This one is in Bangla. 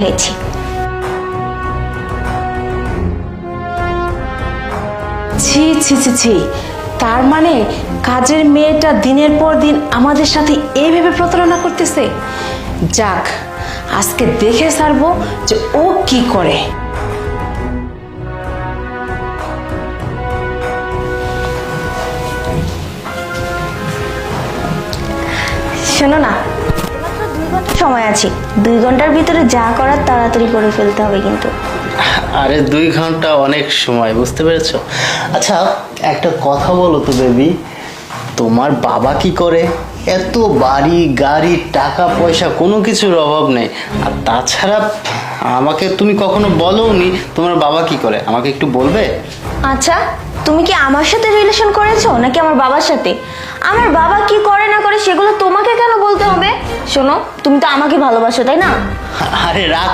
হয়েছি। ছি ছি ছি ছি, তার মানে কাজের মেয়েটা দিনের পর দিন আমাদের সাথে এইভাবে প্রতারণা করতেছে। যাক, আজকে দেখে ছাড়বো যে ও কি করে। শোনো না, মাত্র 2 ঘন্টা সময় আছে, 2 ঘন্টার ভিতরে যা করার তাড়াতাড়ি করে ফেলতে হবে কিন্তু। আরে 2 ঘন্টা অনেক সময়, বুঝতে পেরেছো? আচ্ছা, একটা কথা বলো তো বেবি, তোমার বাবা কি করে? এত বাড়ি গাড়ি টাকা পয়সা কোনো কিছুর অভাব নেই। আর তাছাড়া আমাকে তুমি কখনো বলোনি তোমার বাবা কি করে, আমাকে একটু বলবে? আচ্ছা, তুমি কি আমার সাথে রিলেশন করেছো নাকি আমার বাবার সাথে? আমার বাবা কি করে না করে সেগুলো তোমাকে কেন বলতে হবে? শোনো, তুমি তো আমাকে ভালোবাসো, তাই না? আরে রাগ